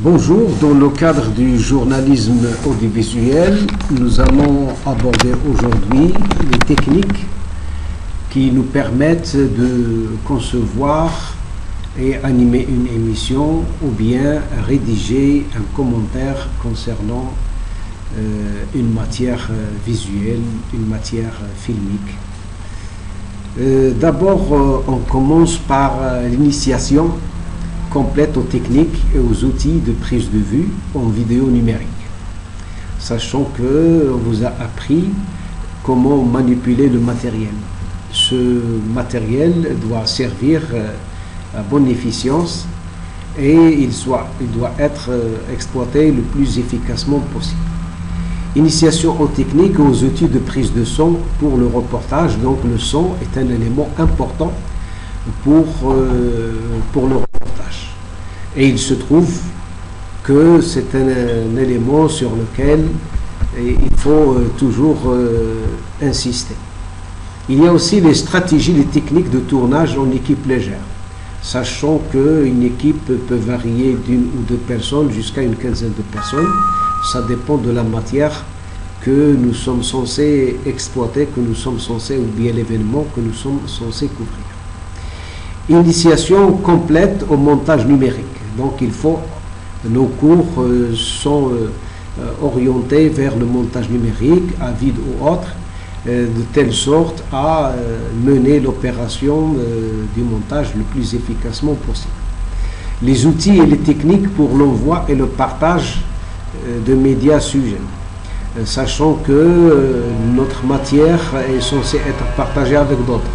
Bonjour, dans le cadre du journalisme audiovisuel, nous allons aborder aujourd'hui les techniques qui nous permettent de concevoir et animer une émission ou bien rédiger un commentaire concernant une matière visuelle, une matière filmique. D'abord, on commence par l'initiation complète aux techniques et aux outils de prise de vue en vidéo numérique. Sachant qu'on vous a appris comment manipuler le matériel. Ce matériel doit servir à bonne efficience et il doit être exploité le plus efficacement possible. Initiation aux techniques et aux outils de prise de son pour le reportage. Donc le son est un élément important pour le reportage. Et il se trouve que c'est un élément sur lequel il faut toujours insister. Il y a aussi les stratégies, les techniques de tournage en équipe légère. Sachant qu'une équipe peut varier d'une ou deux personnes jusqu'à une quinzaine de personnes. Ça dépend de la matière que nous sommes censés exploiter, que nous sommes censés, ou bien l'événement que nous sommes censés couvrir. Initiation complète au montage numérique. Donc nos cours sont orientés vers le montage numérique, à vide ou autre, de telle sorte à mener l'opération du montage le plus efficacement possible. Les outils et les techniques pour l'envoi et le partage de médias sujets. Sachant que notre matière est censée être partagée avec d'autres.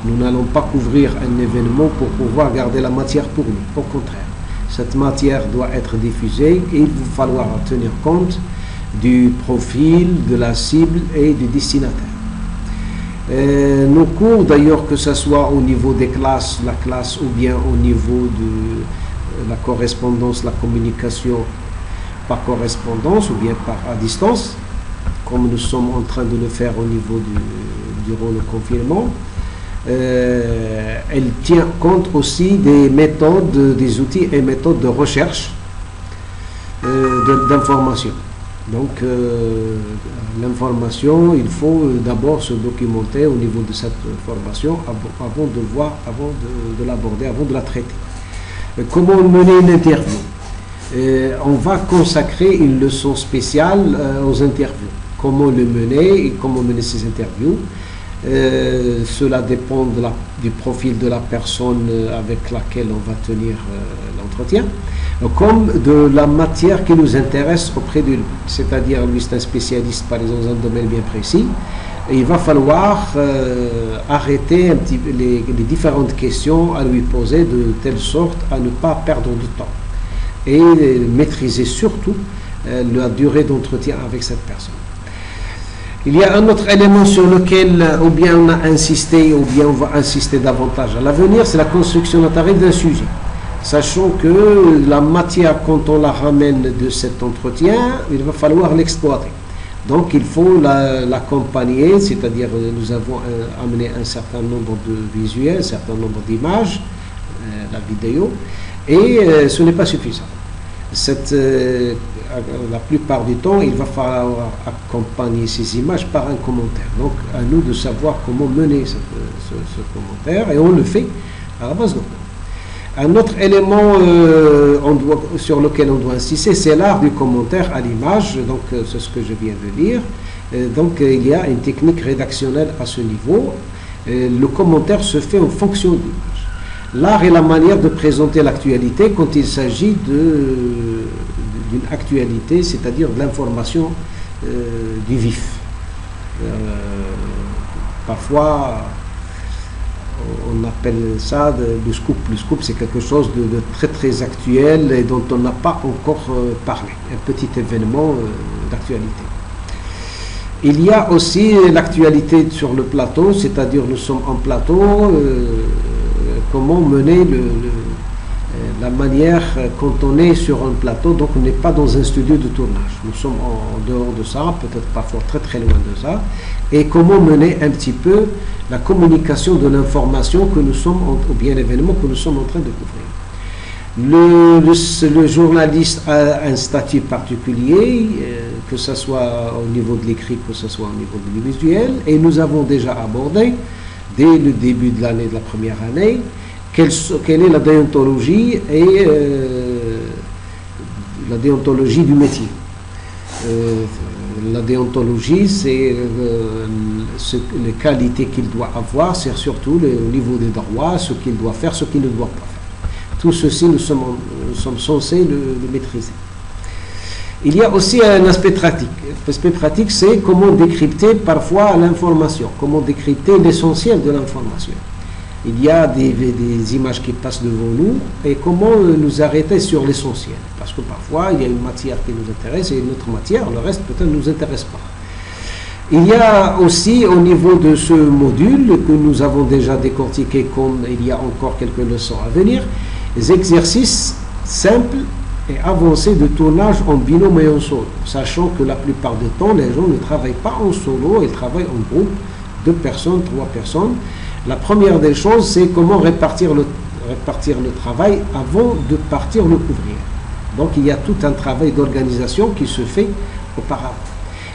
Nous n'allons pas couvrir un événement pour pouvoir garder la matière pour nous. Au contraire, cette matière doit être diffusée et il va falloir tenir compte du profil, de la cible et du destinataire. Nos cours, d'ailleurs, que ce soit au niveau des classes, la classe, ou bien au niveau de la correspondance, la communication par correspondance ou bien à distance, comme nous sommes en train de le faire au niveau durant le confinement, elle tient compte aussi des méthodes, des outils et méthodes de recherche d'information. Donc l'information, il faut d'abord se documenter au niveau de cette formation avant de l'aborder, avant de la traiter. Comment mener une interview? On va consacrer une leçon spéciale aux interviews. Comment le mener et comment mener ces interviews. Cela dépend du profil de la personne avec laquelle on va tenir l'entretien, comme de la matière qui nous intéresse auprès de lui. C'est-à-dire, lui, c'est un spécialiste, par exemple, dans un domaine bien précis. Et il va falloir arrêter un petit peu les différentes questions à lui poser de telle sorte à ne pas perdre du temps. Et maîtriser surtout la durée d'entretien avec cette personne. Il y a un autre élément sur lequel ou bien on a insisté ou bien on va insister davantage à l'avenir, c'est la construction notariée d'un sujet. Sachant que la matière, quand on la ramène de cet entretien, il va falloir l'exploiter. Donc il faut l'accompagner, c'est-à-dire nous avons amené un certain nombre de visuels, un certain nombre d'images, la vidéo, et ce n'est pas suffisant. La plupart du temps, il va falloir accompagner ces images par un commentaire. Donc, à nous de savoir comment mener ce commentaire, et on le fait à la base de un autre élément sur lequel on doit insister, c'est l'art du commentaire à l'image. Donc, c'est ce que je viens de dire. Donc, il y a une technique rédactionnelle à ce niveau. Le commentaire se fait en fonction de l'image. L'art est la manière de présenter l'actualité quand il s'agit d'une actualité, c'est-à-dire de l'information du vif. Parfois, on appelle ça le scoop. Le scoop, c'est quelque chose de très très actuel et dont on n'a pas encore parlé. Un petit événement d'actualité. Il y a aussi l'actualité sur le plateau, c'est-à-dire nous sommes en plateau. Comment mener la manière quand on est sur un plateau, donc on n'est pas dans un studio de tournage. Nous sommes en dehors de ça, peut-être parfois très très loin de ça. Et comment mener un petit peu la communication de l'information que nous sommes, ou bien l'événement que nous sommes en train de couvrir. Le journaliste a un statut particulier, que ce soit au niveau de l'écrit, que ce soit au niveau du visuel, et nous avons déjà abordé, dès le début de l'année, de la première année, quelle est la déontologie et la déontologie du métier. La déontologie, c'est les qualités qu'il doit avoir, c'est surtout au niveau des droits, ce qu'il doit faire, ce qu'il ne doit pas faire. Tout ceci, nous sommes censés le maîtriser. Il y a aussi un aspect pratique. L'aspect pratique, c'est comment décrypter parfois l'information, comment décrypter l'essentiel de l'information. Il y a des images qui passent devant nous et comment nous arrêter sur l'essentiel. Parce que parfois, il y a une matière qui nous intéresse et une autre matière, le reste peut-être ne nous intéresse pas. Il y a aussi au niveau de ce module que nous avons déjà décortiqué, comme il y a encore quelques leçons à venir, des exercices simples et avancés de tournage en binôme et en solo, sachant que la plupart du temps, les gens ne travaillent pas en solo, ils travaillent en groupe, 2 personnes, 3 personnes. La première des choses, c'est comment répartir le travail avant de partir le couvrir. Donc, il y a tout un travail d'organisation qui se fait auparavant.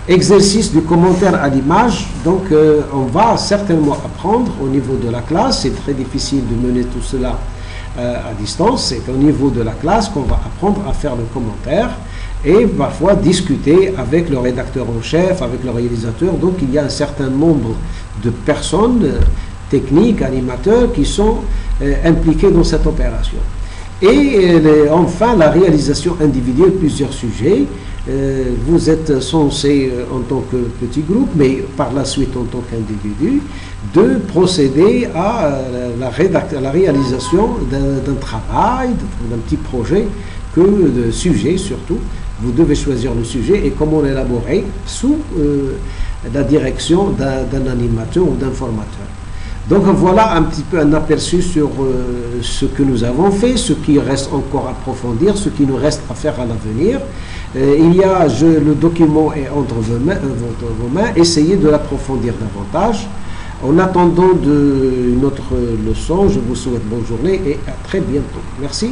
Exercice du commentaire à l'image, donc on va certainement apprendre au niveau de la classe, c'est très difficile de mener tout cela à distance, c'est au niveau de la classe qu'on va apprendre à faire le commentaire et parfois discuter avec le rédacteur en chef, avec le réalisateur. Donc il y a un certain nombre de personnes, techniques, animateurs qui sont impliqués dans cette opération. Et enfin la réalisation individuelle, plusieurs sujets. Vous êtes censé en tant que petit groupe, mais par la suite en tant qu'individu, de procéder à la réalisation d'un travail, d'un petit projet, de sujet surtout. Vous devez choisir le sujet et comment l'élaborer sous la direction d'un animateur ou d'un formateur. Donc voilà un petit peu un aperçu sur ce que nous avons fait, ce qui reste encore à approfondir, ce qui nous reste à faire à l'avenir. Le document est entre vos mains, essayez de l'approfondir davantage. En attendant une autre leçon, je vous souhaite bonne journée et à très bientôt. Merci.